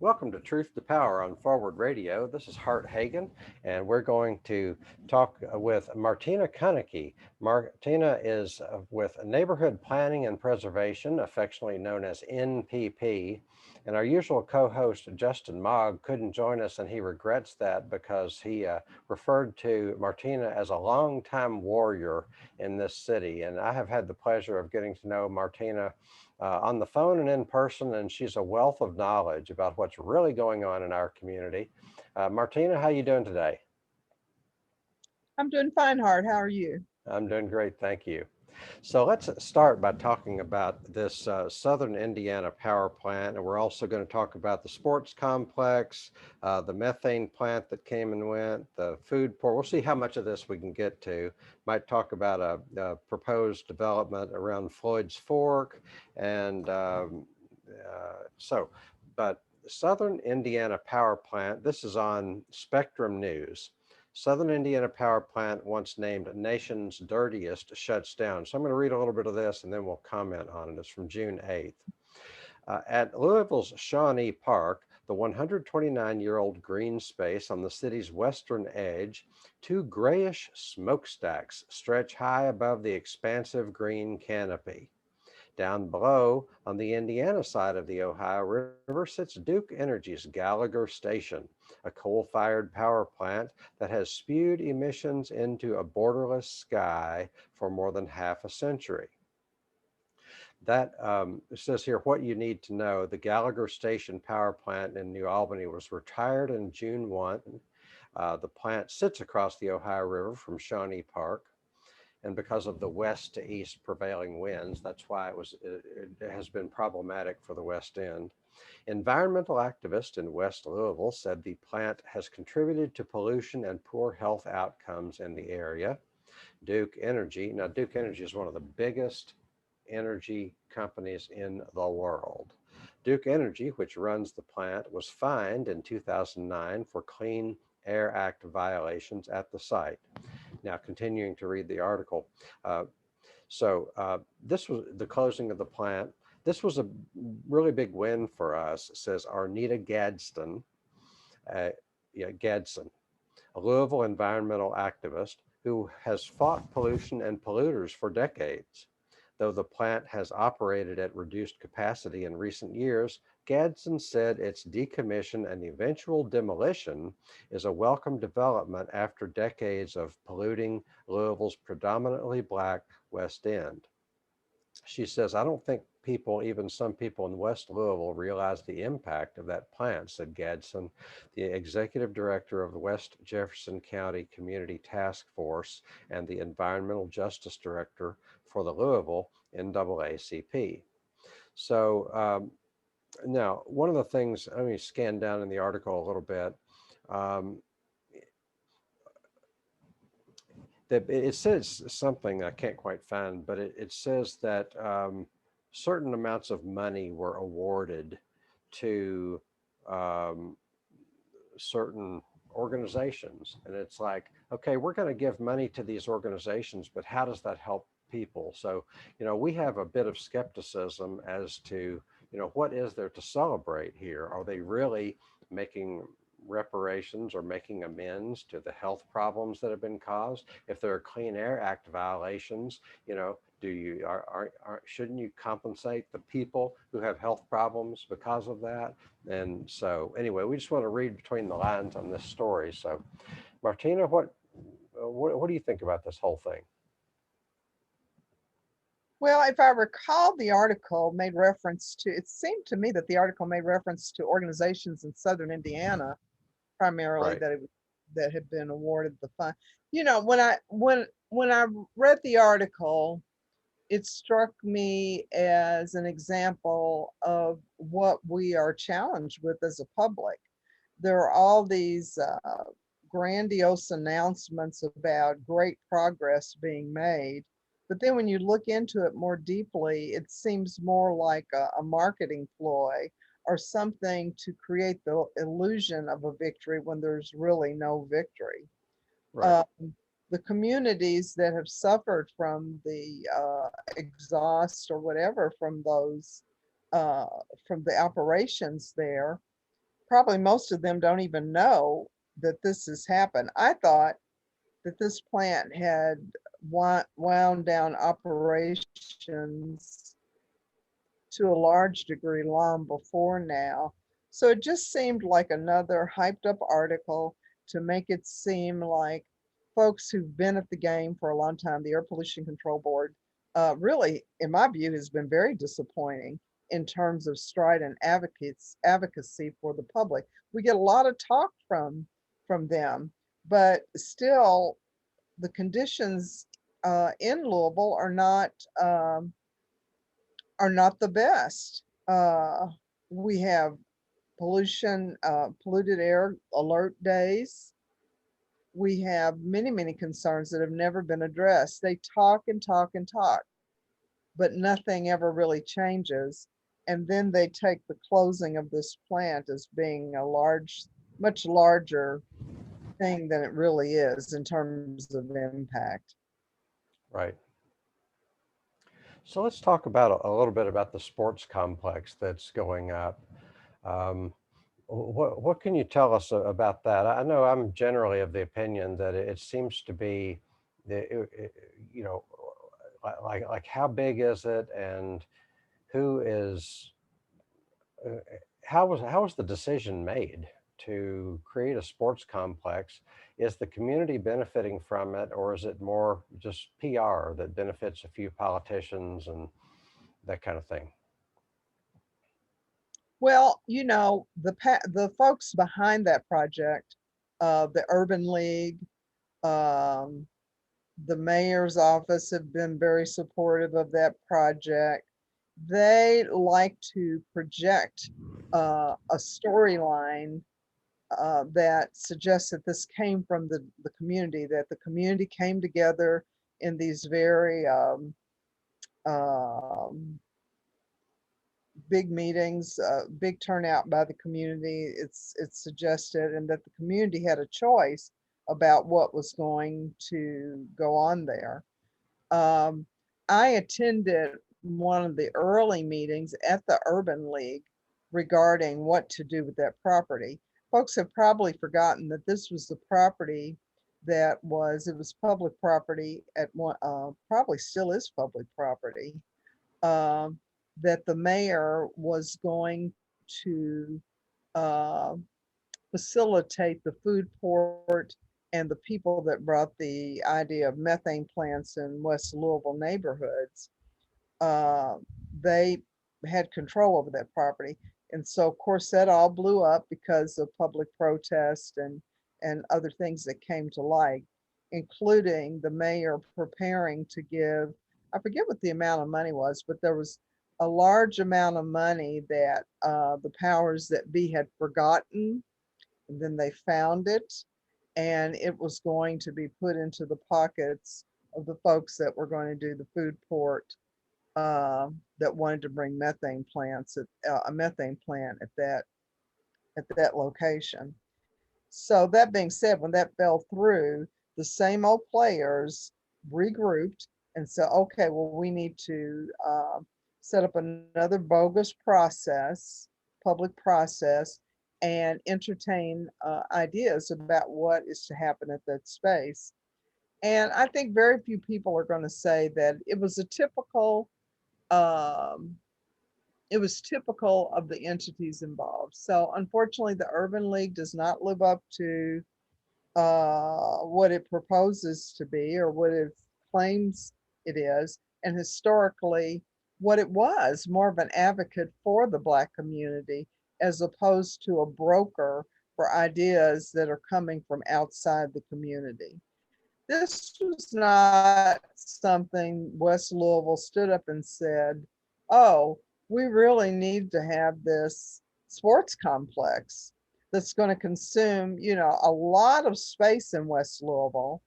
Welcome to Truth to Power on Forward Radio. This is Hart Hagan, and we're going to talk with Martina Kunnecke. Martina is with Neighborhood Planning and Preservation, affectionately known as NPP. And our usual co host, Justin Mogg, couldn't join us, and he regrets that because he referred to Martina as a longtime warrior in this city. And I have had the pleasure of getting to know Martina on the phone and in person, and she's a wealth of knowledge about what's really going on in our community. Martina, how you doing today? I'm doing fine, Hart. How are you? I'm doing great, thank you. So let's start by talking about this Southern Indiana power plant, and we're also going to talk about the sports complex, the methane plant that came and went, the food port. We'll see how much of this we can get to. Might talk about a proposed development around Floyd's Fork, and so, but Southern Indiana power plant. This is on Spectrum News. Southern Indiana Power Plant, once named nation's dirtiest, shuts down. So I'm going to read a little bit of this and then we'll comment on it. It's from June 8th. At Louisville's Shawnee Park, the 129-year-old green space on the city's western edge, two grayish smokestacks stretch high above the expansive green canopy. Down below, on the Indiana side of the Ohio River, sits Duke Energy's Gallagher Station, a coal fired power plant that has spewed emissions into a borderless sky for more than half a century. That says here what you need to know. The Gallagher Station power plant in New Albany was retired in June 1. The plant sits across the Ohio River from Shawnee Park, and because of the west to east prevailing winds, that's why it has been problematic for the West End. Environmental activists in West Louisville said the plant has contributed to pollution and poor health outcomes in the area. Duke Energy is one of the biggest energy companies in the world. Duke Energy, which runs the plant, was fined in 2009 for Clean Air Act violations at the site. Now, continuing to read the article. Uh, this was the closing of the plant. This was a really big win for us, says Arnita Gadsden, uh, Gadsden, a Louisville environmental activist who has fought pollution and polluters for decades. Though the plant has operated at reduced capacity in recent years, Gadsden said its decommission and eventual demolition is a welcome development after decades of polluting Louisville's predominantly black West End. She says, I don't think people, even some people in West Louisville, realize the impact of that plant, said Gadsden, the executive director of the West Jefferson County Community Task Force and the environmental justice director for the Louisville NAACP. So now, one of the things, let me scan down in the article a little bit. Um, that it says something I can't quite find, but it says that certain amounts of money were awarded to um, certain organizations. And it's like, okay, we're going to give money to these organizations, but how does that help people? So, we have a bit of skepticism as to, what is there to celebrate here? Are they really making reparations or making amends to the health problems that have been caused? If there are Clean Air Act violations, do you shouldn't you compensate the people who have health problems because of that? And so anyway, we just want to read between the lines on this story. So Martina, what do you think about this whole thing? Well, if I recall, the article made reference to, it seemed to me that the article made reference to organizations in Southern Indiana, primarily Right. that had been awarded the fund. When I read the article, it struck me as an example of what we are challenged with as a public. There are all these grandiose announcements about great progress being made. But then when you look into it more deeply, it seems more like a marketing ploy or something to create the illusion of a victory when there's really no victory. Right. Um, the communities that have suffered from the exhaust or whatever uh, from the operations there, probably most of them don't even know that this has happened. I thought that this plant had wound down operations to a large degree long before now. So it just seemed like another hyped up article to make it seem like folks who've been at the game for a long time, the Air Pollution Control Board, really, in my view, has been very disappointing in terms of strident advocacy for the public. We get a lot of talk from them, but still the conditions in Louisville are not the best. We have polluted air alert days. We have many concerns that have never been addressed. They talk and talk and talk, but nothing ever really changes. And then they take the closing of this plant as being much larger thing than it really is in terms of impact. Right. So let's talk about a little bit about the sports complex that's going up. Um, what can you tell us about that? I know I'm generally of the opinion that it seems to be, you know, like how big is it, and who is how was the decision made to create a sports complex? Is the community benefiting from it, or is it more just PR that benefits a few politicians and that kind of thing? Well, the folks behind that project, the Urban League, um, the mayor's office have been very supportive of that project. They like to project a storyline that suggests that this came from the community, that the community came together in these very um, big meetings, big turnout by the community. It's suggested, and that the community had a choice about what was going to go on there. Um, I attended one of the early meetings at the Urban League regarding what to do with that property. Folks have probably forgotten that this was the property it was public property at one, probably still is public property, um, that the mayor was going to uh, facilitate the food port and the people that brought the idea of methane plants in West Louisville neighborhoods. Uh, they had control over that property. And so, of course, that all blew up because of public protest and other things that came to light, including the mayor preparing to give, I forget what the amount of money was, but there was a large amount of money that the powers that be had forgotten, and then they found it, and it was going to be put into the pockets of the folks that were going to do the food port, that wanted to bring a methane plant at that location. So that being said, when that fell through, the same old players regrouped and said, okay, well, we need to set up another bogus public process, and entertain ideas about what is to happen at that space. And I think very few people are going to say that um, it was typical of the entities involved. So unfortunately, the Urban League does not live up to what it proposes to be or what it claims it is. And historically, what it was more of an advocate for the Black community as opposed to a broker for ideas that are coming from outside the community. This was not something West Louisville stood up and said, oh, we really need to have this sports complex that's going to consume, a lot of space in West Louisville,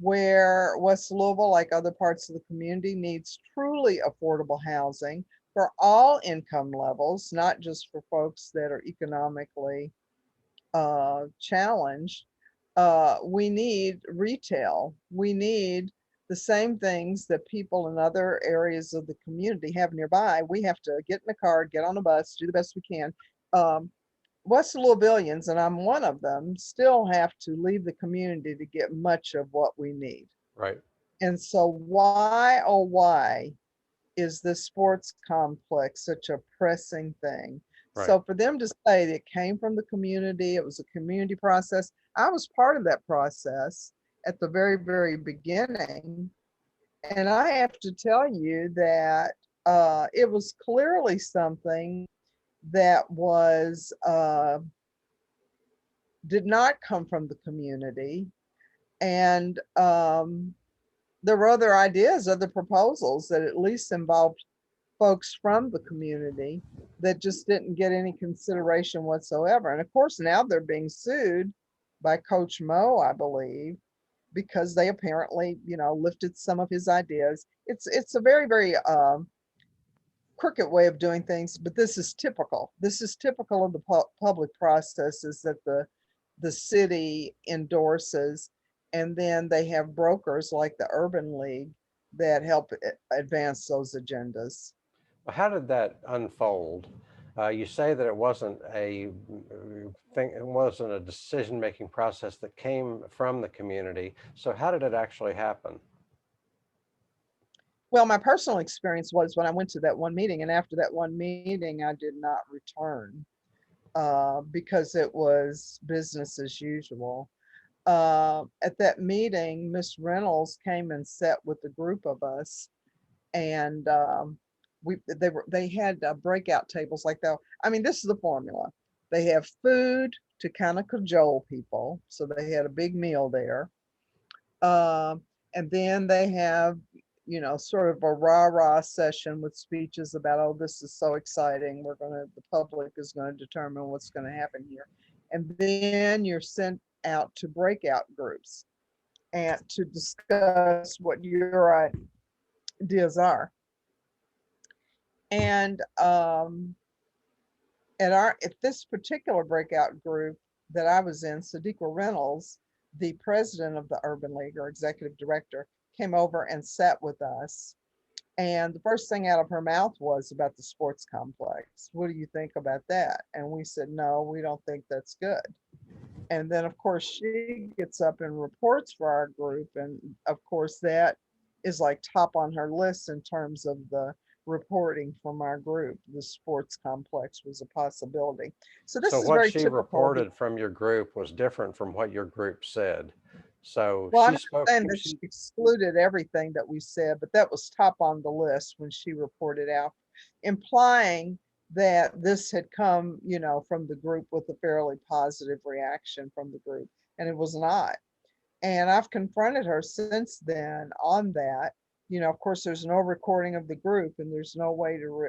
where West Louisville, like other parts of the community, needs truly affordable housing for all income levels, not just for folks that are economically challenged. We need retail. We need the same things that people in other areas of the community have nearby. We have to get in a car, get on a bus, do the best we can. Um, West Louisvillians, and I'm one of them, still have to leave the community to get much of what we need. Right. And so why, oh, why is this sports complex such a pressing thing? Right. So for them to say that it came from the community, it was a community process. I was part of that process at the very, very beginning. And I have to tell you that it was clearly something that was did not come from the community. And there were other ideas, other proposals that at least involved folks from the community that just didn't get any consideration whatsoever. And of course, now they're being sued by Coach Mo, I believe, because they apparently, lifted some of his ideas. It's a very, very crooked way of doing things, but this is typical. This is typical of the public processes that the city endorses, and then they have brokers like the Urban League that help advance those agendas. Well, how did that unfold? You say that it wasn't a thing, it wasn't a decision-making process that came from the community. So how did it actually happen? Well, my personal experience was when I went to that one meeting, and after that one meeting, I did not return because it was business as usual. At that meeting, Miss Reynolds came and sat with a group of us, and they had breakout tables like that. I mean, this is the formula. They have food to kind of cajole people, so they had a big meal there. And then they have, sort of a rah-rah session with speeches about, oh, this is so exciting. The public is going to determine what's going to happen here. And then you're sent out to breakout groups and to discuss what your ideas are. And at this particular breakout group that I was in, Sadiqa Reynolds, the president of the Urban League, or executive director, came over and sat with us. And the first thing out of her mouth was about the sports complex. What do you think about that? And we said, no, we don't think that's good. And then, of course, she gets up and reports for our group. And of course, that is like top on her list in terms of the reporting from our group. The sports complex was a possibility. So this So is what very she typical. reported from your group was different from what your group said. So Well, I'm she not spoke, saying that she excluded everything that we said, but that was top on the list when she reported out, implying that this had come, from the group with a fairly positive reaction from the group, and it was not. And I've confronted her since then on that. Of course, there's no recording of the group, and there's no way to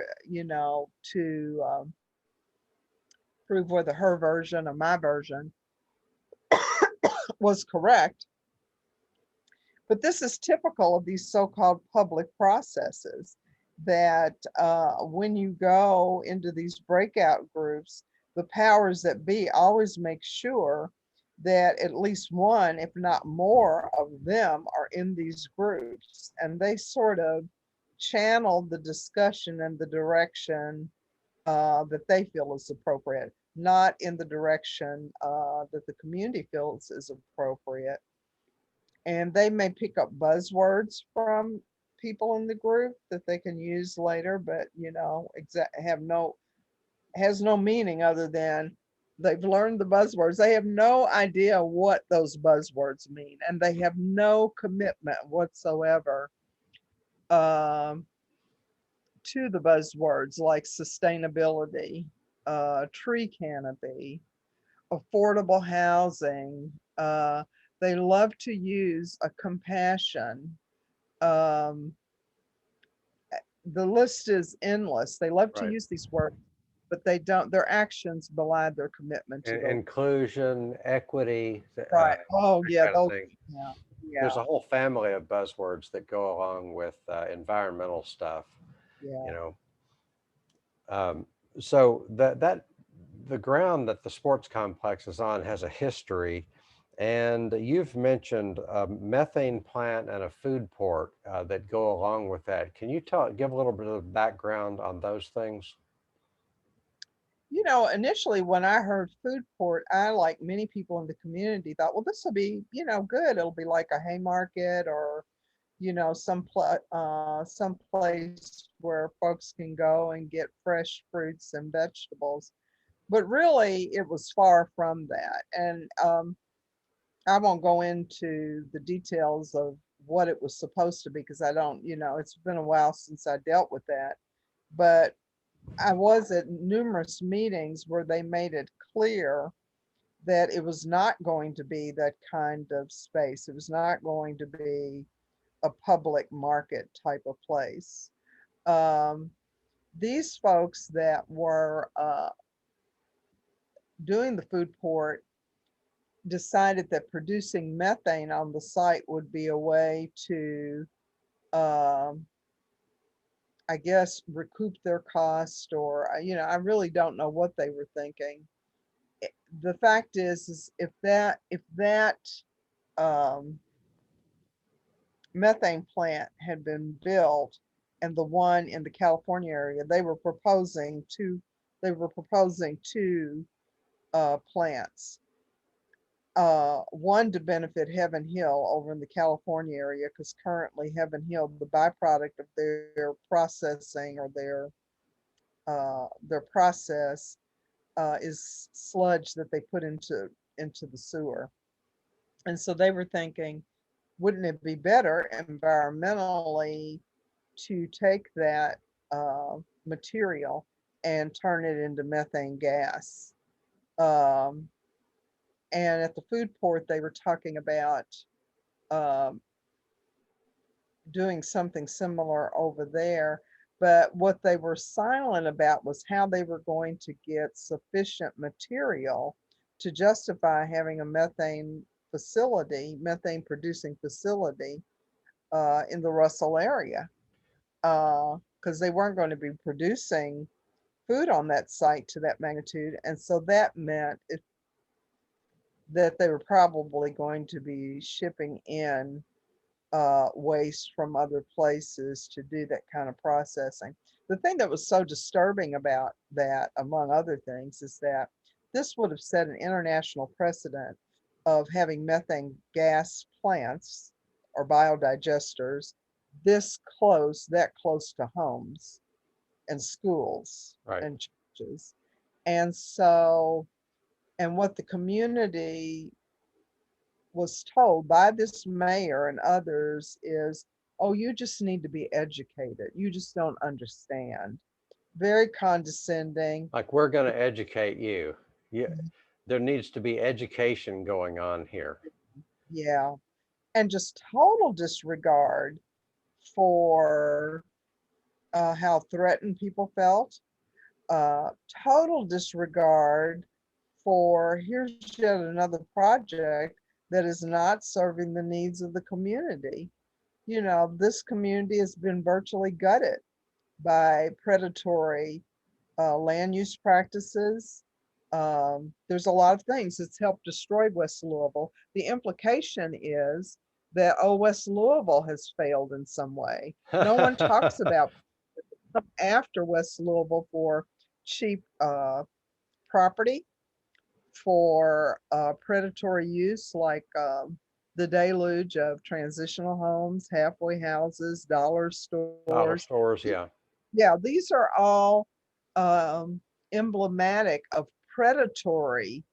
prove whether her version or my version was correct. But this is typical of these so-called public processes that when you go into these breakout groups, the powers that be always make sure that at least one, if not more of them are in these groups, and they sort of channel the discussion and the direction that they feel is appropriate, not in the direction that the community feels is appropriate. And they may pick up buzzwords from people in the group that they can use later, but has no meaning other than they've learned the buzzwords. They have no idea what those buzzwords mean, and they have no commitment whatsoever um, to the buzzwords like sustainability, tree canopy, affordable housing. They love to use a compassion. Um, the list is endless. They love to right, use these words, but they don't. Their actions belie their commitment to those. inclusion, equity, Right. Oh, that yeah. kind of Those. thing. Yeah. There's Yeah. a whole family of buzzwords that go along with environmental stuff, you Yeah. know. Um, so that the ground that the sports complex is on has a history, and you've mentioned a methane plant and a food port that go along with that. Can you give a little bit of background on those things? Initially when I heard food court, I, like many people in the community, thought, well, this will be, good. It'll be like a Haymarket, or, some place where folks can go and get fresh fruits and vegetables. But really, it was far from that. And I won't go into the details of what it was supposed to be, because I don't, it's been a while since I dealt with that. But I was at numerous meetings where they made it clear that it was not going to be that kind of space. It was not going to be a public market type of place. Um, these folks that were doing the food port decided that producing methane on the site would be a way to, um, I guess, recoup their cost, or, I really don't know what they were thinking. The fact is if that um, methane plant had been built, and the one in the California area, they were proposing two plants. One to benefit Heaven Hill over in the California area, because currently Heaven Hill, the byproduct of their processing, or their process, is sludge that they put into the sewer. And so they were thinking, wouldn't it be better environmentally to take that material and turn it into methane gas? Um, and at the food port, they were talking about um, doing something similar over there. But what they were silent about was how they were going to get sufficient material to justify having a methane producing facility in the Russell area, because they weren't going to be producing food on that site to that magnitude. And so that meant that they were probably going to be shipping in waste from other places to do that kind of processing. The thing that was so disturbing about that, among other things, is that this would have set an international precedent of having methane gas plants or biodigesters that close to homes and schools Right. and churches. And so, and what the community was told by this mayor and others is, oh, you just need to be educated. You just don't understand. Very condescending. Like, we're going to educate you. Yeah, there needs to be education going on here. Yeah. And just total disregard for how threatened people felt. Total disregard for, here's yet another project that is not serving the needs of the community. This community has been virtually gutted by predatory land use practices. There's a lot of things that's helped destroy West Louisville. The implication is that, oh, West Louisville has failed in some way. No one talks about after West Louisville for cheap property, for predatory use, like the deluge of transitional homes, halfway houses, dollar Dollar stores. stores, yeah. Yeah, these are all um, emblematic of predatory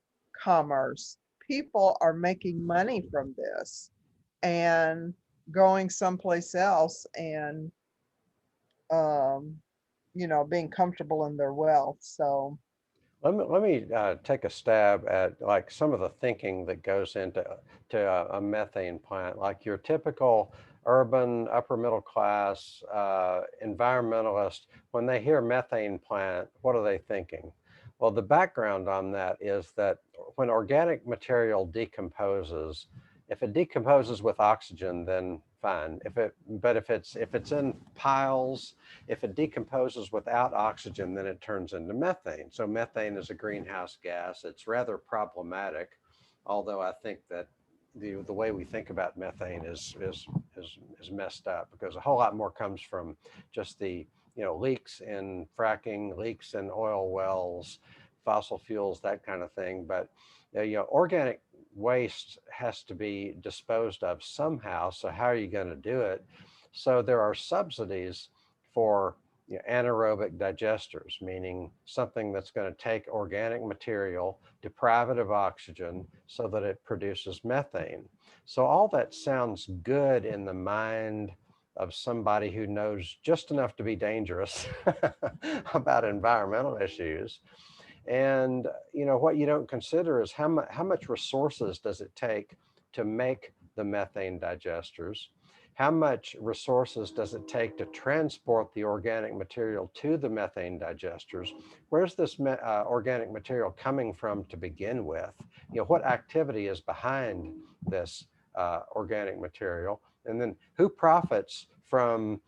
commerce. People are making money from this and going someplace else, and um, being comfortable in their wealth. So, Let me take a stab at like some of the thinking that goes into a methane plant. Like your typical urban upper middle class environmentalist, when they hear methane plant, what are they thinking? Well, the background on that is that when organic material decomposes, if it decomposes with oxygen, then fine. But if it's in piles, if it decomposes without oxygen, then it turns into methane. So methane is a greenhouse gas. It's rather problematic, although I think that the way we think about methane is messed up, because a whole lot more comes from just the leaks in fracking, leaks in oil wells, fossil fuels, that kind of thing. But organic waste has to be disposed of somehow. So how are you going to do it? So there are subsidies for anaerobic digesters, meaning something that's going to take organic material, deprive it of oxygen so that it produces methane. So all that sounds good in the mind of somebody who knows just enough to be dangerous about environmental issues. And what you don't consider is how much resources does it take to make the methane digesters? How much resources does it take to transport the organic material to the methane digesters? Where's this organic material coming from to begin with? What activity is behind this organic material? And then who profits from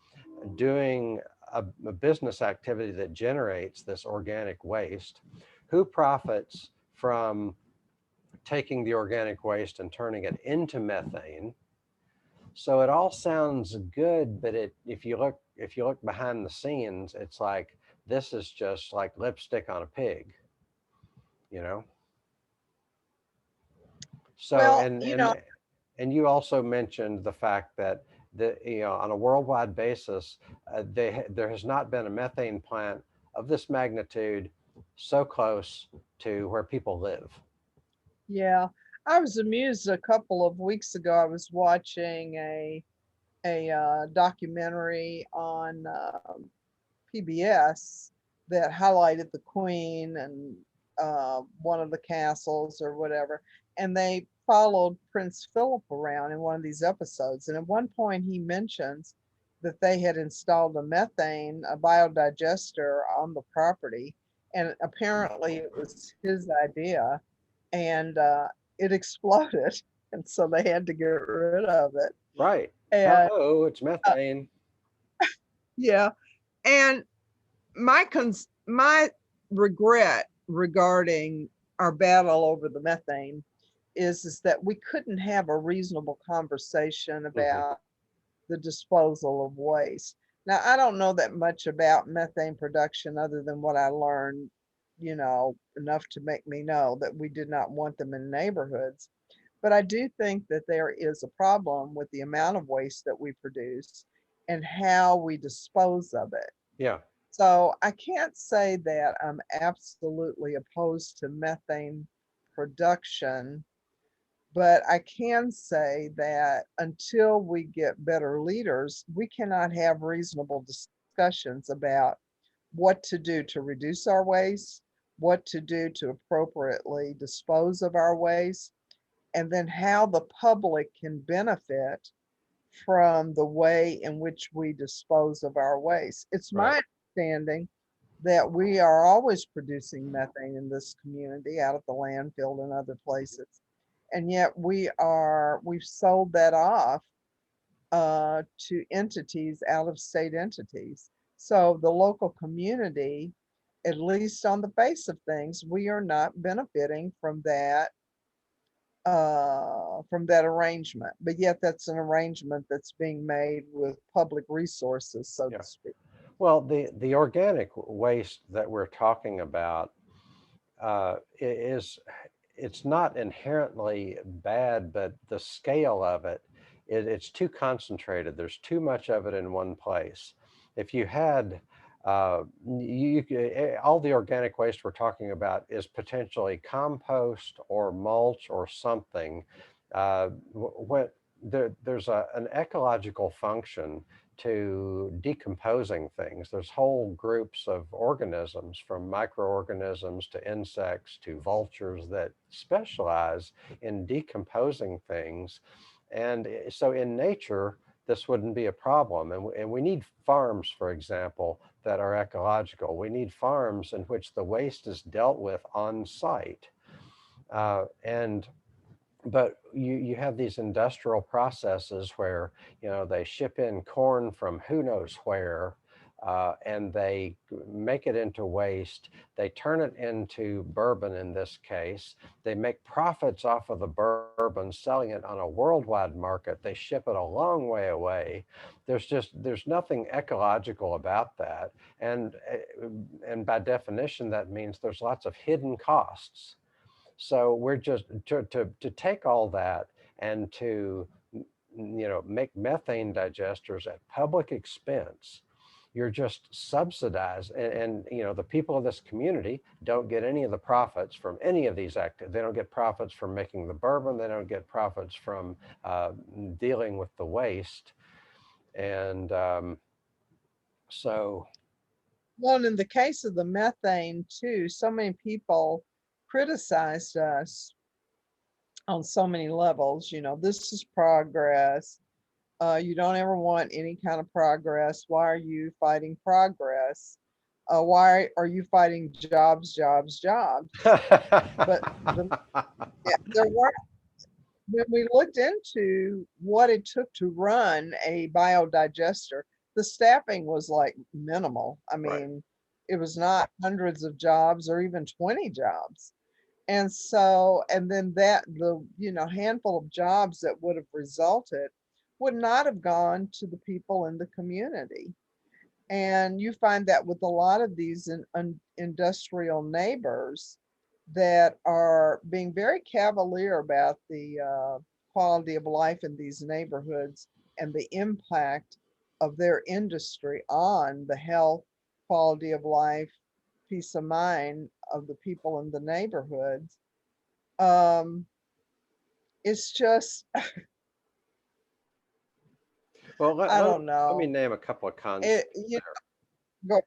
doing a business activity that generates this organic waste? Who profits from taking the organic waste and turning it into methane? So it all sounds good, but if you look behind the scenes, it's like this is just like lipstick on a pig, you know. So Well, and you also mentioned the fact that on a worldwide basis, there has not been a methane plant of this magnitude so close to where people live. yeah, I was amused a couple of weeks ago. I was watching a documentary on PBS that highlighted the Queen and one of the castles or whatever, and they followed Prince Philip around in one of these episodes. And at one point, he mentions that they had installed a biodigester on the property, and apparently it was his idea, and it exploded, and so they had to get rid of it. Right. And Uh-oh, it's uh, methane. yeah, and my regret regarding our battle over the methane is that we couldn't have a reasonable conversation Hmm. about the disposal of waste. Now, I don't know that much about methane production other than what I learned, enough to make me know that we did not want them in neighborhoods. But I do think that there is a problem with the amount of waste that we produce and how we dispose of it. Yeah. So I can't say that I'm absolutely opposed to methane production, but I can say that until we get better leaders, we cannot have reasonable discussions about what to do to reduce our waste, what to do to appropriately dispose of our waste, and then how the public can benefit from the way in which we dispose of our waste. It's Right. my understanding that we are always producing methane in this community out of the landfill and other places. And yet we've sold that off to entities, out of state entities. So the local community, at least on the face of things, we are not benefiting from that arrangement. But yet that's an arrangement that's being made with public resources, so to Yeah. speak. Well, the organic waste that we're talking about is it's not inherently bad, but the scale of it's too concentrated. There's too much of it in one place. If you had all the organic waste we're talking about is potentially compost or mulch or something. When there's an ecological function to decomposing things. There's whole groups of organisms, from microorganisms to insects to vultures, that specialize in decomposing things. And so in nature, this wouldn't be a problem. And we need farms, for example, that are ecological. We need farms in which the waste is dealt with on site. And but you have these industrial processes where they ship in corn from who knows where, and they make it into waste. They turn it into bourbon in this case. They make profits off of the bourbon, selling it on a worldwide market. They ship it a long way away. There's nothing ecological about that, and by definition that means there's lots of hidden costs. So we're just to take all that and to make methane digesters at public expense. You're just subsidized, and the people of this community don't get any of the profits from any of these activities. They don't get profits from making the bourbon. They don't get profits from uh, dealing with the waste, and so Well, and in the case of the methane too, so many people criticized us on so many levels. This is progress. You don't ever want any kind of progress. Why are you fighting progress? Why are you fighting jobs, jobs, jobs? But yeah, there were when we looked into what it took to run a biodigester, the staffing was like minimal. I right. mean, it was not hundreds of jobs or even 20 jobs. And so, and then the handful of jobs that would have resulted would not have gone to the people in the community. And you find that with a lot of these industrial neighbors that are being very cavalier about the quality of life in these neighborhoods and the impact of their industry on the health, quality of life, peace of mind of the people in the neighborhoods. Um, it's just, Well, I don't let me know. name a couple of concepts It, you there. go,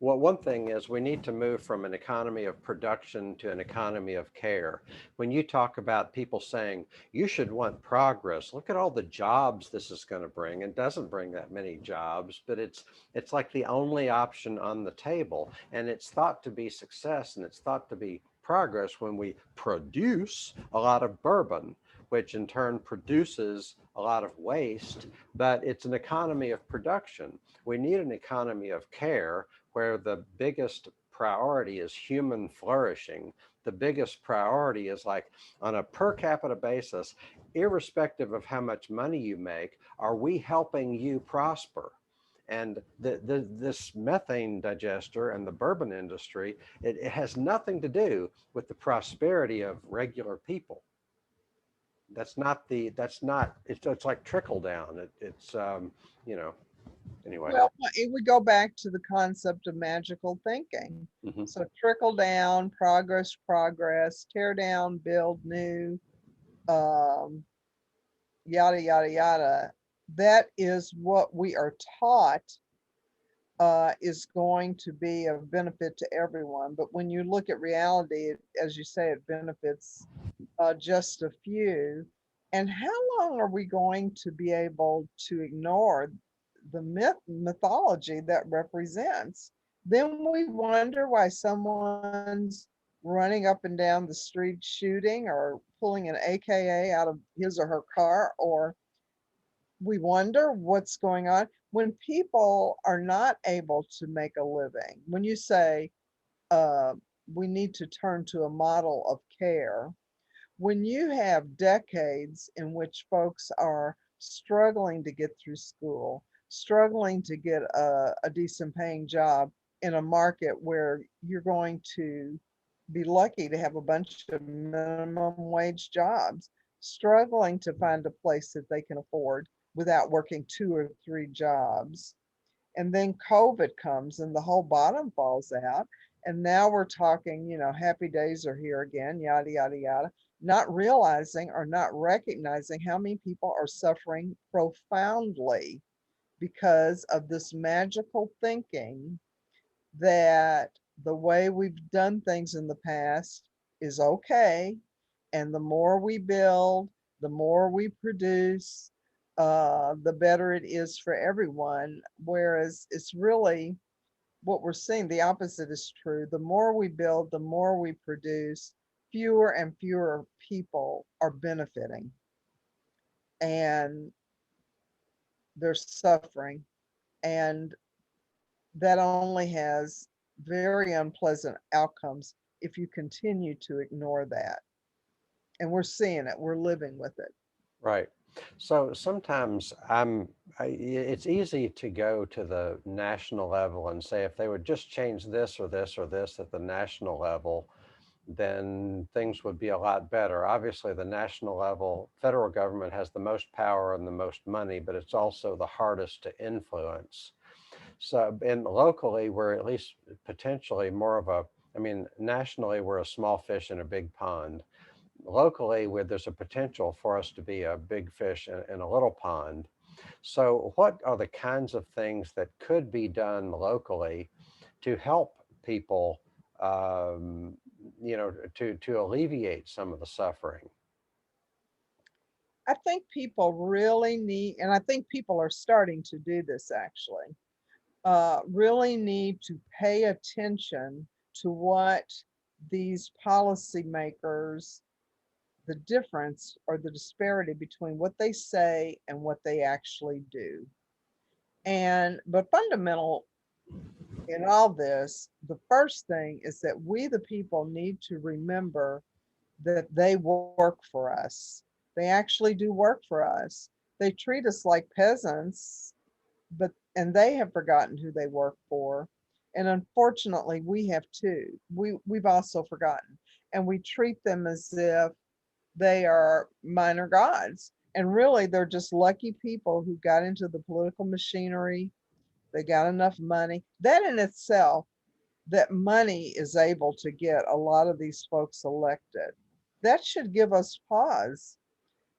Well, one thing is we need to move from an economy of production to an economy of care. When you talk about people saying you should want progress, look at all the jobs this is going to bring. It doesn't bring that many jobs, but it's like the only option on the table, and it's thought to be success and it's thought to be progress when we produce a lot of bourbon, which in turn produces a lot of waste, but it's an economy of production. We need an economy of care where the biggest priority is human flourishing. The biggest priority is like on a per capita basis, irrespective of how much money you make, are we helping you prosper? And this methane digester and the bourbon industry, it has nothing to do with the prosperity of regular people. That's not, it's like trickle down. You know, anyway. well, it would go back to the concept of magical thinking. Hmm. So trickle down, progress, progress, tear down, build new, um, yada, yada, yada. That is what we are taught is going to be of benefit to everyone. But when you look at reality, as you say, it benefits just a few. And how long are we going to be able to ignore the mythology that represents? Then we wonder why someone's running up and down the street shooting or pulling an AKA out of his or her car, or we wonder what's going on when people are not able to make a living. When you say uh, we need to turn to a model of care, when you have decades in which folks are struggling to get through school, struggling to get a decent paying job in a market where you're going to be lucky to have a bunch of minimum wage jobs, struggling to find a place that they can afford without working two or three jobs. And then COVID comes and the whole bottom falls out. And now we're talking, happy days are here again, yada, yada, yada, not realizing or not recognizing how many people are suffering profoundly because of this magical thinking that the way we've done things in the past is okay. And the more we build, the more we produce, the better it is for everyone. Whereas it's really what we're seeing, the opposite is true. The more we build, the more we produce, fewer and fewer people are benefiting and they're suffering. And that only has very unpleasant outcomes if you continue to ignore that. And we're seeing it, we're living with it. Right. So sometimes it's easy to go to the national level and say if they would just change this or this or this at the national level, then things would be a lot better. Obviously, the national level, federal government has the most power and the most money, but it's also the hardest to influence. So, and locally, we're at least potentially more of a, I mean, nationally, we're a small fish in a big pond. Locally, where there's a potential for us to be a big fish in a little pond. So, what are the kinds of things that could be done locally to help people, um, to alleviate some of the suffering? I think people really need, and I think people are starting to do this actually, really need to pay attention to what these policymakers, the difference or the disparity between what they say and what they actually do. And, but fundamental in all this, the first thing is that we, the people, need to remember that they work for us. They actually do work for us. They treat us like peasants, but and they have forgotten who they work for. And unfortunately, we have too. We've also forgotten, and we treat them as if they are minor gods. And really, they're just lucky people who got into the political machinery. They got enough money. That in itself, that money is able to get a lot of these folks elected. That should give us pause.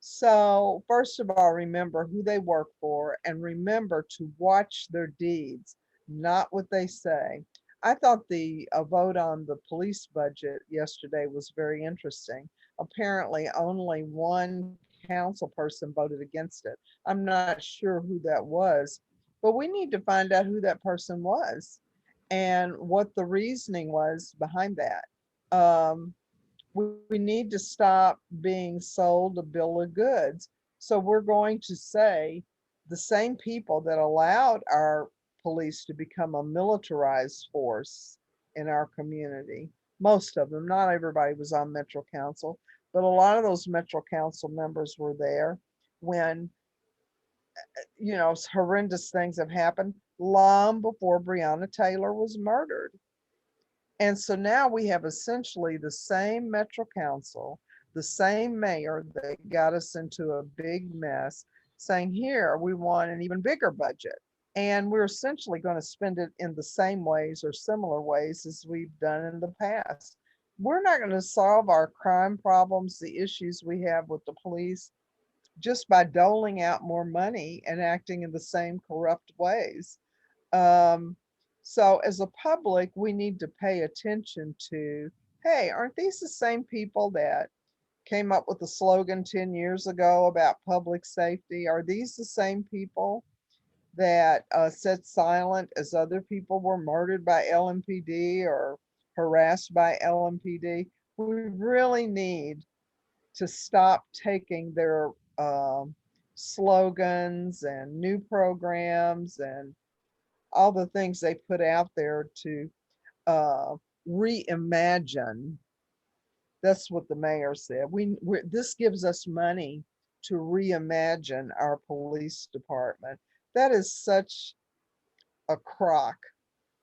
So, first of all, remember who they work for and remember to watch their deeds, not what they say. I thought the vote on the police budget yesterday was very interesting. Apparently, only one council person voted against it. I'm not sure who that was, but we need to find out who that person was and what the reasoning was behind that. We need to stop being sold a bill of goods. So we're going to say the same people that allowed our police to become a militarized force in our community, most of them, not everybody was on Metro Council, but a lot of those Metro Council members were there when, horrendous things have happened long before Breonna Taylor was murdered. And so now we have essentially the same Metro Council, the same mayor that got us into a big mess, saying, here, we want an even bigger budget. And we're essentially going to spend it in the same ways or similar ways as we've done in the past. We're not going to solve our crime problems, the issues we have with the police, just by doling out more money and acting in the same corrupt ways. Um, so as a public, we need to pay attention to, hey, aren't these the same people that came up with the slogan 10 years ago about public safety? Are these the same people that sat silent as other people were murdered by LMPD or harassed by LMPD? We really need to stop taking their slogans and new programs and all the things they put out there to uh, reimagine. That's what the mayor said. This gives us money to reimagine our police department. That is such a crock.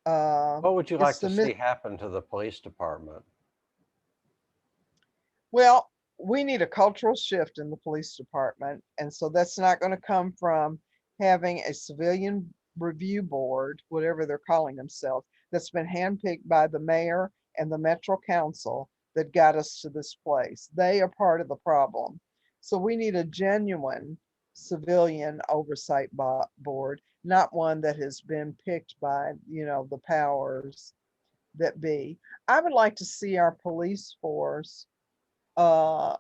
What would you It's like the to see happen to the police department? Well, we need a cultural shift in the police department. And so that's not going to come from having a civilian review board, whatever they're calling themselves, that's been handpicked by the mayor and the Metro Council that got us to this place. They are part of the problem. So we need a genuine civilian oversight board, not one that has been picked by, the powers that be. I would like to see our police force uh,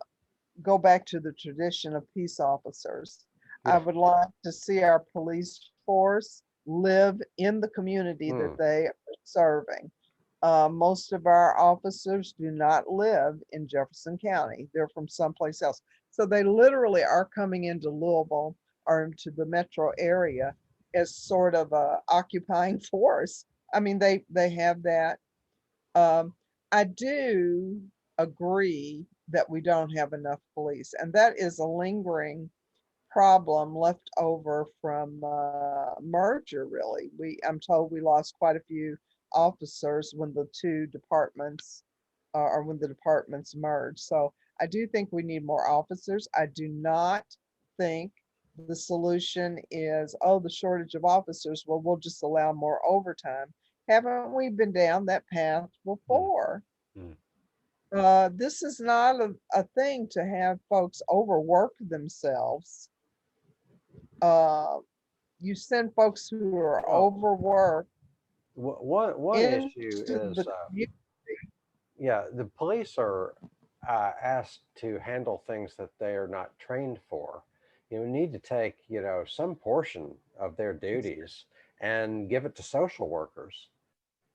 go back to the tradition of peace officers. I Yeah. would like to see our police force live in the community that Hmm. they are serving. Most of our officers do not live in Jefferson County. They're from someplace else. So they literally are coming into Louisville or into the metro area as sort of a occupying force. I mean, they have that. Um, I do agree that we don't have enough police, and that is a lingering problem left over from merger. Really, I'm told we lost quite a few officers when the two departments or when the departments merged. So I do think we need more officers. I do not think the solution is, oh, the shortage of officers. Well, we'll just allow more overtime. Haven't we been down that path Mm, before? mm. This is not a thing to have folks overwork themselves. Uh, you send folks who are Well, overworked one into issue the is, community. yeah, the police are asked to handle things that they are not trained for. You need to take, some portion of their duties and give it to social workers.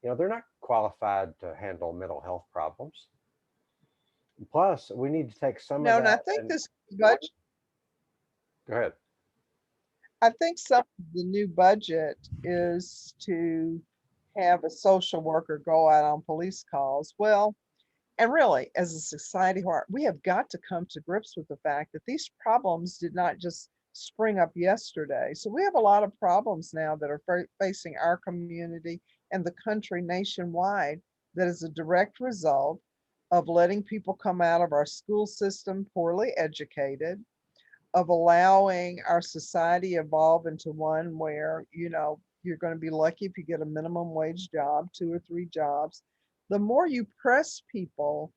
They're not qualified to handle mental health problems. Plus, we need to take some of No, and I that think and this budget, go ahead. I think some of the new budget is to have a social worker go out on police calls. Well, and really, as a society, we have got to come to grips with the fact that these problems did not just spring up yesterday. So we have a lot of problems now that are facing our community and the country nationwide that is a direct result of letting people come out of our school system poorly educated, of allowing our society evolve into one where, you're going to be lucky if you get a minimum wage job, 2 or 3 jobs. The more you press people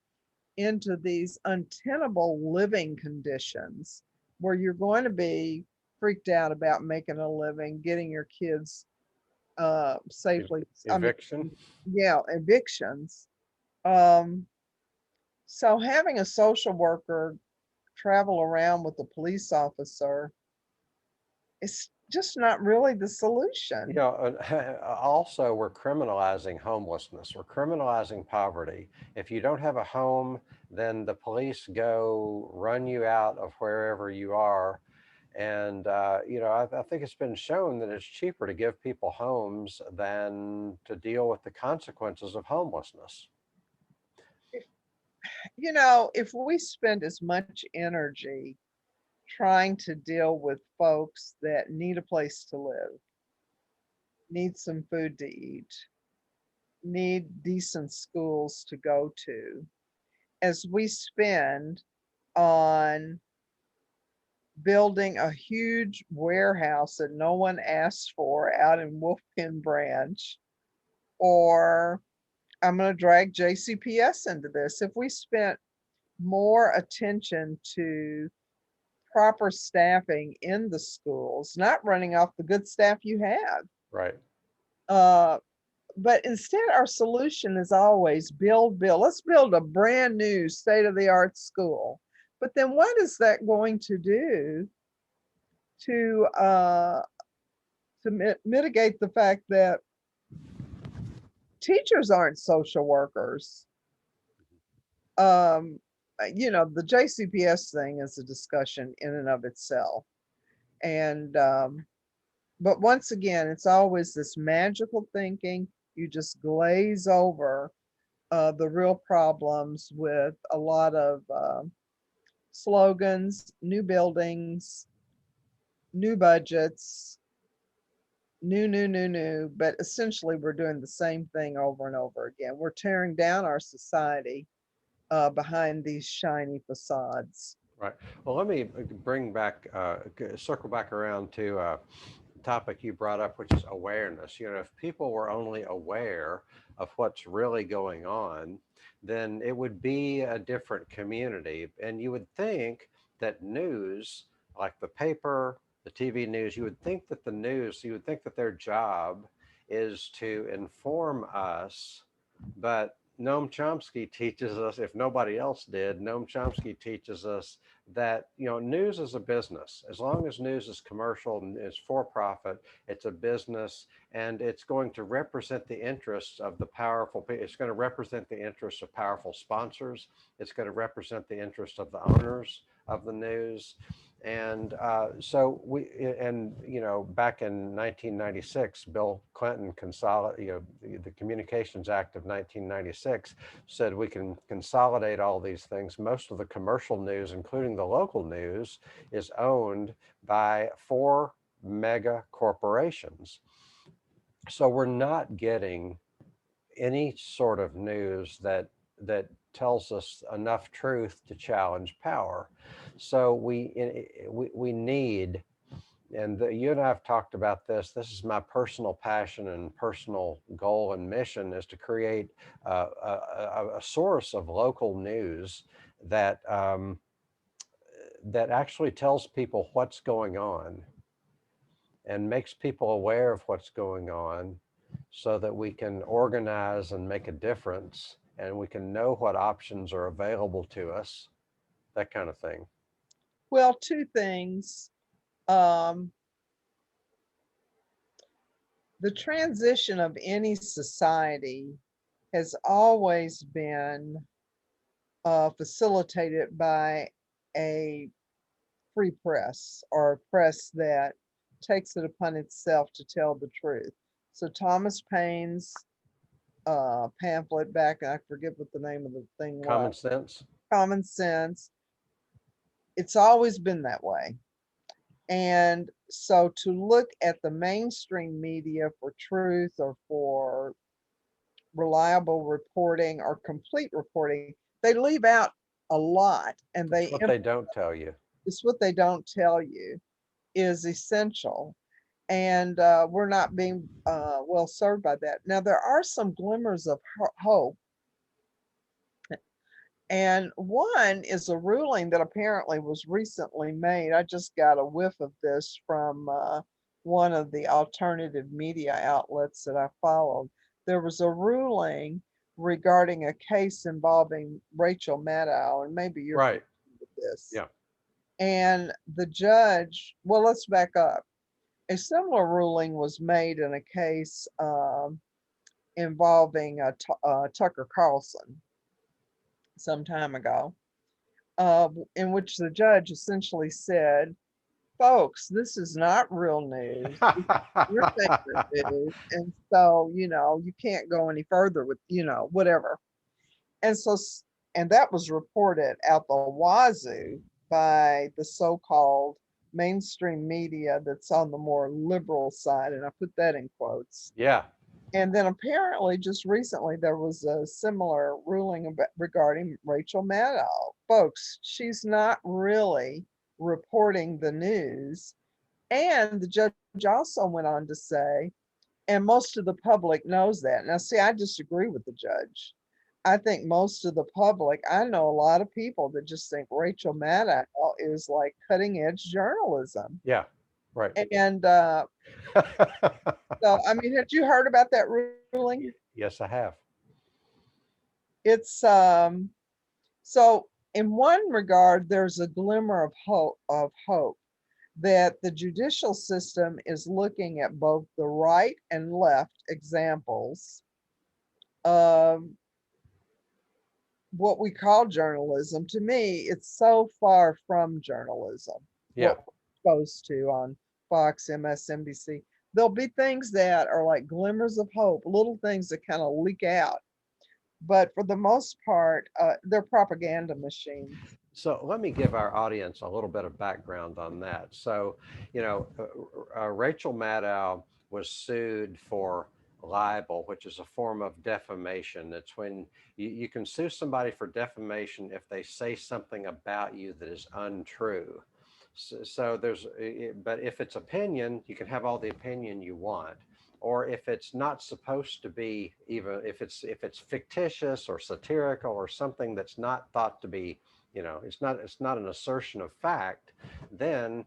into these untenable living conditions where you're going to be freaked out about making a living, getting your kids Ev- safely. I mean, Eviction. yeah, evictions. Um, so having a social worker travel around with a police officer is just not really the solution. Also, we're criminalizing homelessness. We're criminalizing poverty. If you don't have a home, then the police go run you out of wherever you are. And, I think it's been shown that it's cheaper to give people homes than to deal with the consequences of homelessness. If, if we spend as much energy trying to deal with folks that need a place to live, need some food to eat, need decent schools to go to, as we spend on building a huge warehouse that no one asked for out in Wolfkin Branch, or I'm going to drag JCPS into this. If we spent more attention to proper staffing in the schools, not running off the good staff you have, Right. uh, but instead our solution is always build. Let's build a brand new state-of-the-art school. But then what is that going to do to mitigate the fact that teachers aren't social workers? The JCPS thing is a discussion in and of itself. And but once again, it's always this magical thinking. You just glaze over the real problems with a lot of slogans, new buildings, new budgets, new. But essentially, we're doing the same thing over and over again. We're tearing down our society behind these shiny facades. Right. Well, let me circle back around to topic you brought up, which is awareness. If people were only aware of what's really going on, then it would be a different community. And you would think that news, like the paper, the TV news, you would think that their job is to inform us. But Noam Chomsky teaches us, if nobody else did, Noam Chomsky teaches us that news is a business. As long as news is commercial and is for profit, it's a business, and it's going to represent the interests of the powerful. It's going to represent the interests of powerful sponsors. It's going to represent the interests of the owners of the news. And so and back in 1996, Bill Clinton the Communications Act of 1996 said we can consolidate all these things. Most of the commercial news, including the local news, is owned by four mega corporations. So we're not getting any sort of news that tells us enough truth to challenge power. So we need, and you and I have talked about this. This is my personal passion and personal goal and mission, is to create a source of local news that that actually tells people what's going on and makes people aware of what's going on, so that we can organize and make a difference, and we can know what options are available to us, that kind of thing. Well, two things. Um, the transition of any society has always been facilitated by a free press, or a press that takes it upon itself to tell the truth. So Thomas Paine's pamphlet back, I forget what the name of the thing Common was, sense. Common Sense, it's always been that way. And so to look at the mainstream media for truth or for reliable reporting or complete reporting, they leave out a lot, and It's they what they don't tell you. it's what they don't tell you is essential. And we're not being well served by that. Now, there are some glimmers of hope. And one is a ruling that apparently was recently made. I just got a whiff of this from one of the alternative media outlets that I followed. There was a ruling regarding a case involving Rachel Maddow, and maybe you're Right. familiar with this. Yeah. And the judge, well, let's back up. A similar ruling was made in a case involving Tucker Carlson some time ago, in which the judge essentially said, folks, this is not real news. You're favorite news. And so, you can't go any further with, whatever. And so, and that was reported out the wazoo by the so-called mainstream media that's on the more liberal side. And I put that in quotes. Yeah. And then apparently just recently there was a similar ruling regarding Rachel Maddow. Folks, she's not really reporting the news. And the judge also went on to say, and most of the public knows that. Now, see, I disagree with the judge. I think most of the public, I know a lot of people that just think Rachel Maddow is like cutting edge journalism. Yeah. Right. And so, I mean, had you heard about that ruling? Yes, I have. It's so in one regard, there's a glimmer of hope that the judicial system is looking at both the right and left examples of what we call journalism. To me, it's so far from journalism, Yeah. what we're exposed to on Fox, MSNBC. There'll be things that are like glimmers of hope, little things that kind of leak out. But for the most part, they're propaganda machines. So let me give our audience a little bit of background on that. So, Rachel Maddow was sued for libel, which is a form of defamation. It's when you can sue somebody for defamation if they say something about you that is untrue. So but if it's opinion, you can have all the opinion you want. Or if it's not supposed to be, even if it's fictitious or satirical or something that's not thought to be, it's not an assertion of fact, then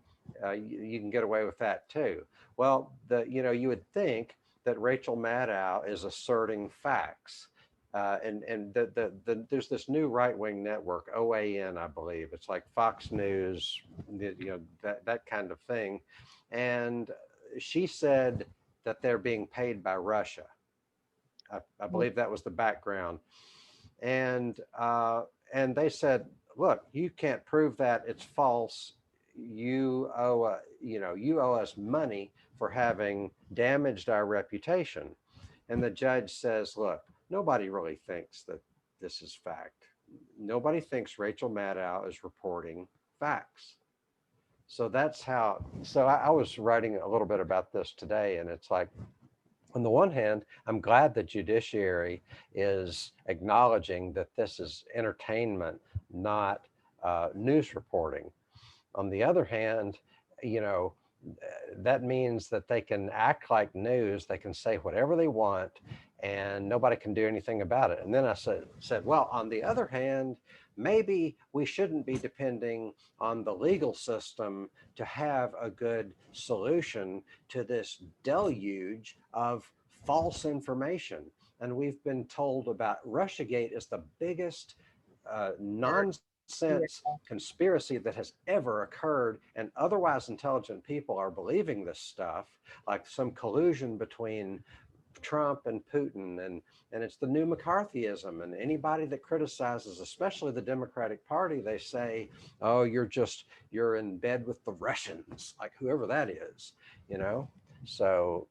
you can get away with that too. Well, you would think that Rachel Maddow is asserting facts. And there's this new right wing network, OAN, I believe. It's like Fox News, that kind of thing. And she said that they're being paid by Russia. I believe that was the background. And and they said, look, you can't prove that, it's false. you owe us money for having damaged our reputation. And the judge says, look, nobody really thinks that this is fact. Nobody thinks Rachel Maddow is reporting facts. So that's how. So I was writing a little bit about this today, and it's like, on the one hand, I'm glad the judiciary is acknowledging that this is entertainment, not news reporting. On the other hand, you know, that means that they can act like news, they can say whatever they want, and nobody can do anything about it. And then I said, well, on the other hand, maybe we shouldn't be depending on the legal system to have a good solution to this deluge of false information. And we've been told about Russiagate is the biggest nonsense Yeah. conspiracy that has ever occurred, and otherwise intelligent people are believing this stuff, like some collusion between Trump and Putin, and it's the new McCarthyism. And anybody that criticizes, especially the Democratic Party, they say, "Oh, you're in bed with the Russians," like whoever that is, you know. So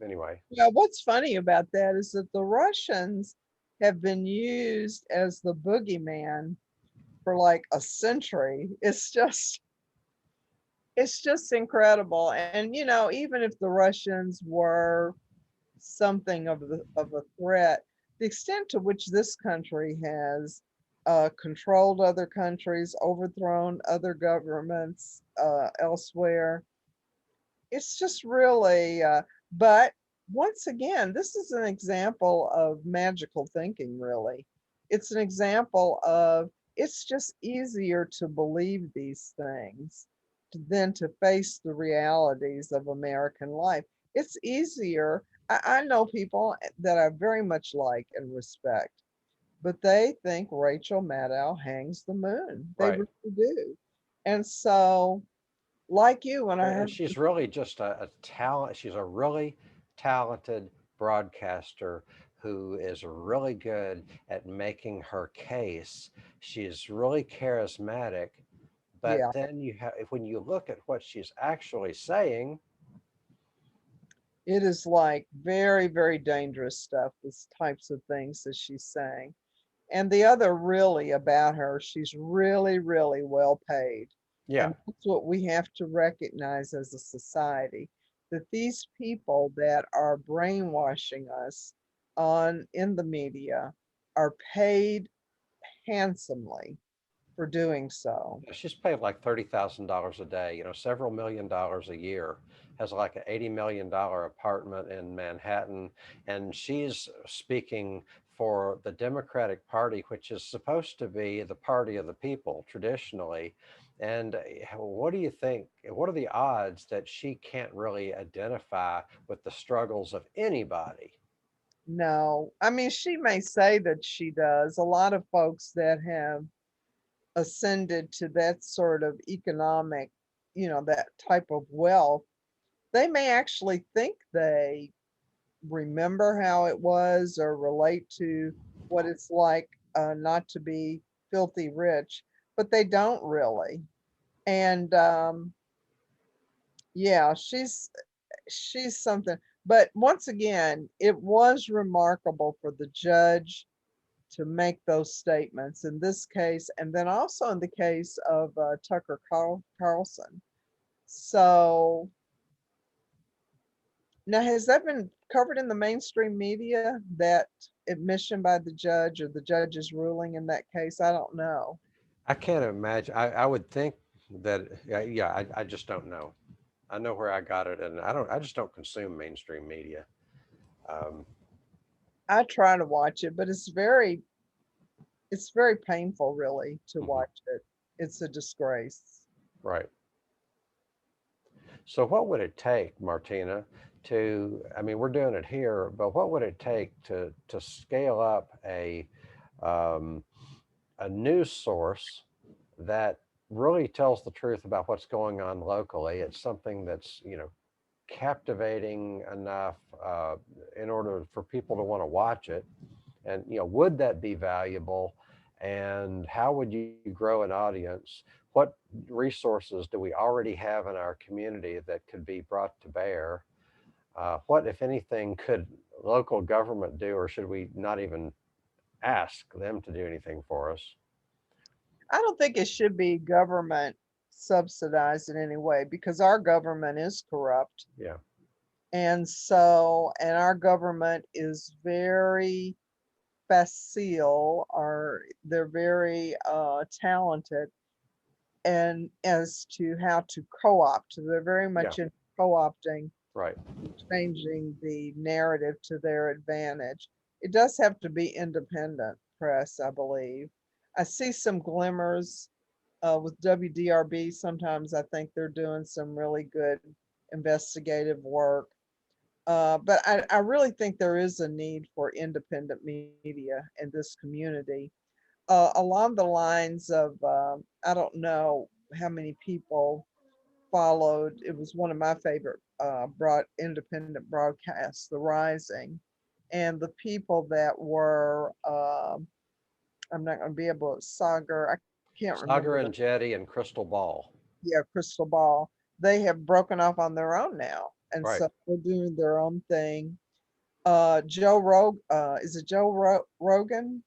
anyway, Yeah, what's funny about that is that the Russians have been used as the boogeyman for like a century. It's just incredible. And even if the Russians were something of a threat, the extent to which this country has controlled other countries, overthrown other governments elsewhere, it's just really. But once again, this is an example of magical thinking. Really, it's an example of it's just easier to believe these things than to face the realities of American life. It's easier. I know people that I very much like and respect, but they think Rachel Maddow hangs the moon. They right. really do. And so, like you, when I And heard, she's really just a talent. She's a really talented broadcaster who is really good at making her case. She's really charismatic, but yeah, then you have, when you look at what she's actually saying, it is like very, very dangerous stuff, these types of things that she's saying. And the other really about her, she's really, really well paid. yeah, And that's what we have to recognize as a society, that these people that are brainwashing us on in the media are paid handsomely for doing so. she's paid like $30,000 a day, several $1 million a year, has like an $80 million apartment in Manhattan. And she's speaking for the Democratic Party, which is supposed to be the party of the people traditionally. And what do you think? What are the odds that she can't really identify with the struggles of anybody? No, I mean, she may say that she does. A lot of folks that have ascended to that sort of economic, that type of wealth, they may actually think they remember how it was or relate to what it's like not to be filthy rich, but they don't really. And yeah, she's something. But once again, it was remarkable for the judge to make those statements in this case, and then also in the case of Tucker Carlson. So now, has that been covered in the mainstream media, that admission by the judge or the judge's ruling in that case? I don't know. I can't imagine. I would think that, yeah, I just don't know. I know where I got it, and I just don't consume mainstream media. Um, I try to watch it, but it's very painful really to mhm, watch it. It's a disgrace. right. So, what would it take, Martina, I mean, we're doing it here, but what would it take to scale up um, a news source that really tells the truth about what's going on locally? It's something that's, captivating enough in order for people to want to watch it. And would that be valuable? And how would you grow an audience what resources do we already have in our community that could be brought to bear? What, if anything, could local government do, or should we not even ask them to do anything for us? I don't think it should be government subsidized in any way because our government is corrupt. Yeah, And our government is very facile, or they're very talented and as to how to co-opt. They're very yeah, much in co-opting, right. changing the narrative to their advantage. It does have to be independent press, I believe. I see some glimmers with WDRB. Sometimes I think they're doing some really good investigative work. But I really think there is a need for independent media in this community. Along the lines of, I don't know how many people followed, it was one of my favorite independent broadcasts, The Rising. And the people that were, I'm not going to be able to, Sagar, I can't remember Sagar and Jetty and Crystal Ball. yeah, Crystal Ball, they have broken off on their own now. And Right. so they're doing their own thing. Is it Rogan,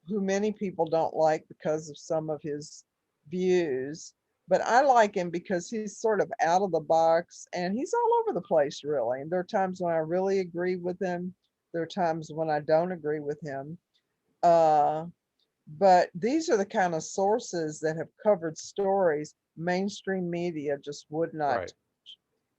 who many people don't like because of some of his views, but I like him because he's sort of out of the box and he's all over the place, really. And there are times when I really agree with him, there are times when I don't agree with him. Uh, but these are the kind of sources that have covered stories mainstream media just would not. Right.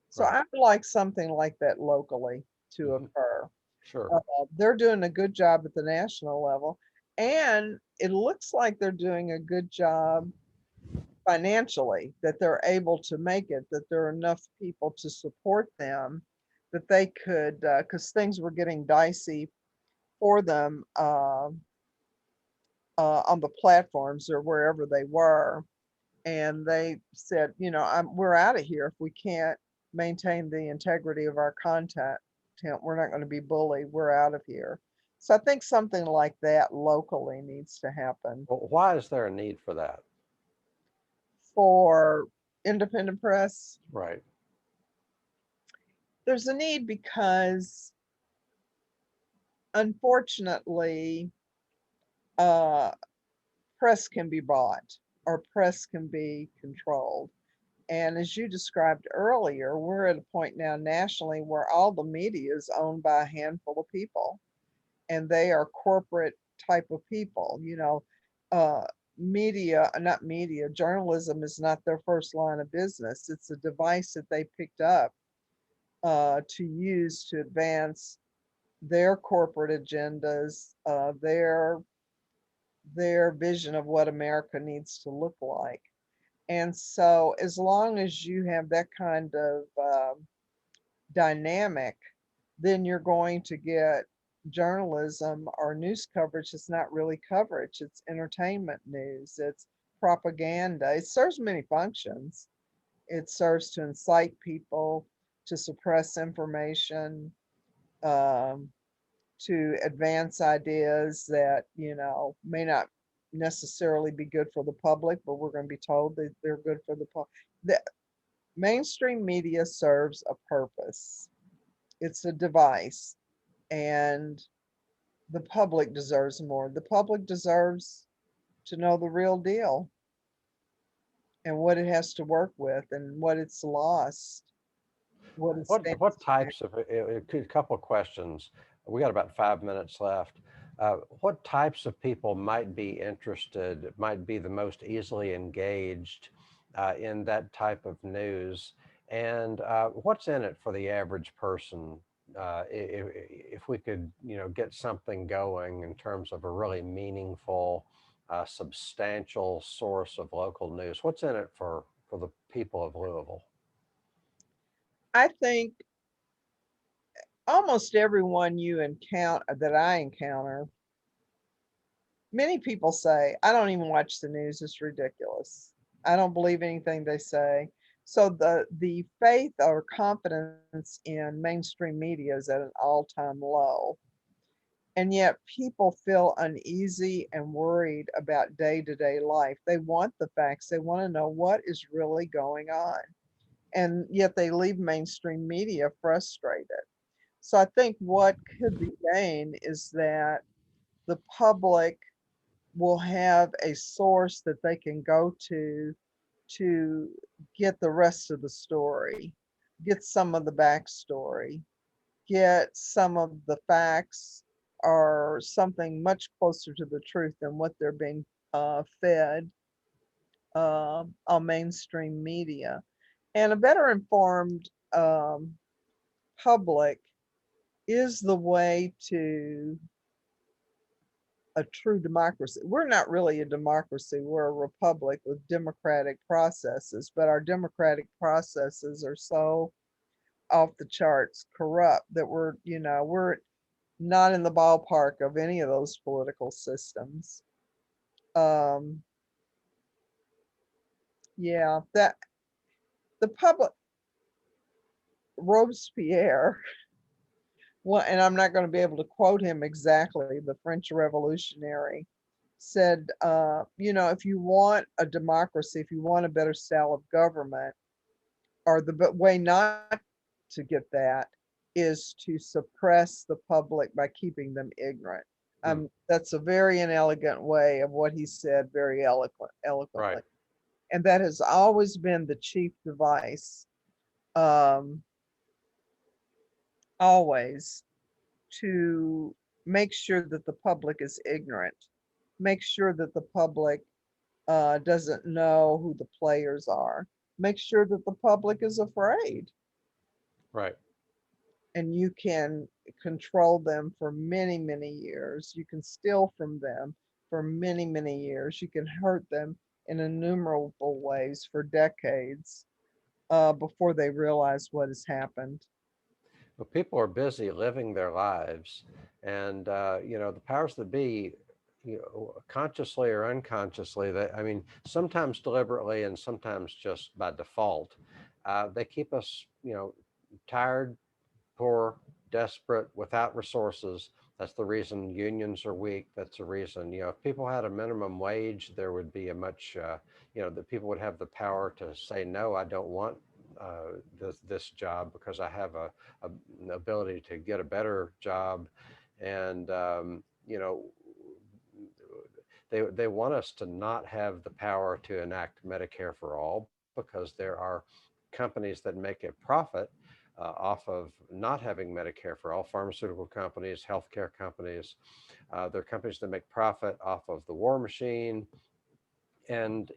So Right. I would like something like that locally to Hmm. occur. Sure. Uh, they're doing a good job at the national level, and it looks like they're doing a good job financially, that they're able to make it, that there are enough people to support them, that they could, because things were getting dicey for them on the platforms or wherever they were. And they said, we're out of here if we can't maintain the integrity of our content. We're not going to be bullied. We're out of here. So I think something like that locally needs to happen Well, why is there a need for that? for independent press. Right. There's a need because, unfortunately, uh, press can be bought or press can be controlled. And as you described earlier, we're at a point now nationally where all the media is owned by a handful of people, and they are corporate type of people. Uh, not media, journalism is not their first line of business. It's a device that they picked up to use to advance their corporate agendas, their vision of what America needs to look like. And so, as long as you have that kind of dynamic, then you're going to get journalism or news coverage that's not really coverage. It's entertainment news, it's propaganda. It serves many functions. It serves to incite people, to suppress information, um, to advance ideas that, may not necessarily be good for the public, but we're going to be told that they're good for the public. The mainstream media serves a purpose. It's a device, and the public deserves more. The public deserves to know the real deal and what it has to work with and what it's lost, what it What stands to. types of a couple of questions? We got about 5 minutes left. What types of people might be interested, might be the most easily engaged in that type of news, and what's in it for the average person? If we could, get something going in terms of a really meaningful, substantial source of local news, what's in it for the people of Louisville? I think almost everyone you encounter that I encounter, many people say, I don't even watch the news, it's ridiculous. I don't believe anything they say. So the faith or confidence in mainstream media is at an all-time low. And yet people feel uneasy and worried about day-to-day life. They want the facts. They want to know what is really going on. And yet they leave mainstream media frustrated. So I think what could be gained is that the public will have a source that they can go to get the rest of the story, get some of the backstory, get some of the facts or something much closer to the truth than what they're being fed on mainstream media. And a better informed public is the way to a true democracy. We're not really a democracy, we're a republic with democratic processes, but our democratic processes are so off the charts corrupt that we're not in the ballpark of any of those political systems. Um, yeah, that the public, Robespierre, well, and I'm not going to be able to quote him exactly, the French revolutionary, said, if you want a democracy, if you want a better style of government, or the way not to get that is to suppress the public by keeping them ignorant. Hmm. That's a very inelegant way of what he said, very Right. eloquently. And that has always been the chief device, um, always, to make sure that the public is ignorant, make sure that the public doesn't know who the players are, make sure that the public is afraid, Right. and you can control them for many, many years. You can steal from them for many, many years. You can hurt them in innumerable ways for decades before they realize what has happened. Well, people are busy living their lives, and the powers that be, consciously or unconsciously, I mean, sometimes deliberately and sometimes just by default, they keep us, tired, poor, desperate, without resources. That's the reason unions are weak. That's the reason, if people had a minimum wage, there would be a much, that people would have the power to say, no, I don't want this job because I have an ability to get a better job. And, they want us to not have the power to enact Medicare for all because there are companies that make a profit off of not having Medicare for all, pharmaceutical companies, healthcare companies. There are companies that make profit off of the war machine. And,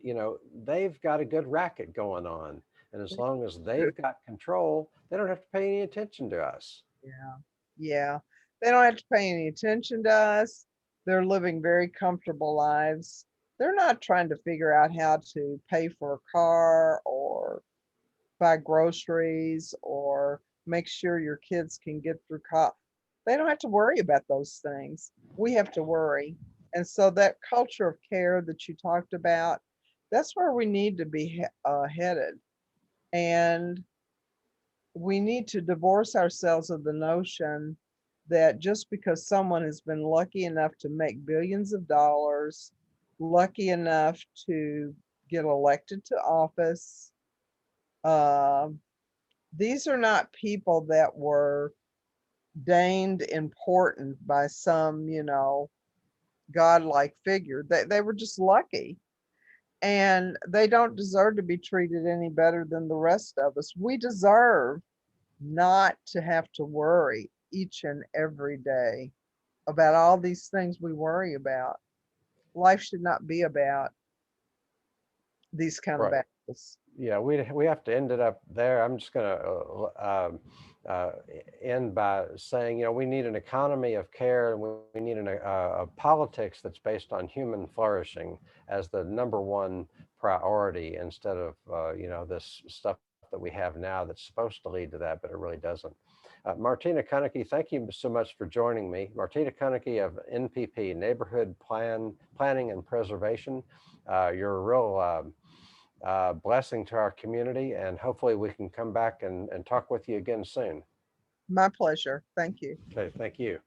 they've got a good racket going on. And as long as they've got control, they don't have to pay any attention to us. Yeah. Yeah. They don't have to pay any attention to us. They're living very comfortable lives. They're not trying to figure out how to pay for a car or buy groceries or make sure your kids can get through college. They don't have to worry about those things. We have to worry. And so that culture of care that you talked about, that's where we need to be headed. And we need to divorce ourselves of the notion that just because someone has been lucky enough to make billions of dollars, lucky enough to get elected to office, uh, these are not people that were deigned important by some, godlike figure. They were just lucky. And they don't deserve to be treated any better than the rest of us. We deserve not to have to worry each and every day about all these things we worry about. Life should not be about these kind of Right. battles. Yeah, we have to end it up there. I'm just going to uh, end by saying, we need an economy of care, and we need a politics that's based on human flourishing as the number one priority instead of, this stuff that we have now that's supposed to lead to that, but it really doesn't. Martina Kunnecke, thank you so much for joining me. Martina Kunnecke of NPP, Neighborhood Planning and Preservation. You're a real blessing to our community, and hopefully we can come back and talk with you again soon. My pleasure. Thank you. Okay, thank you.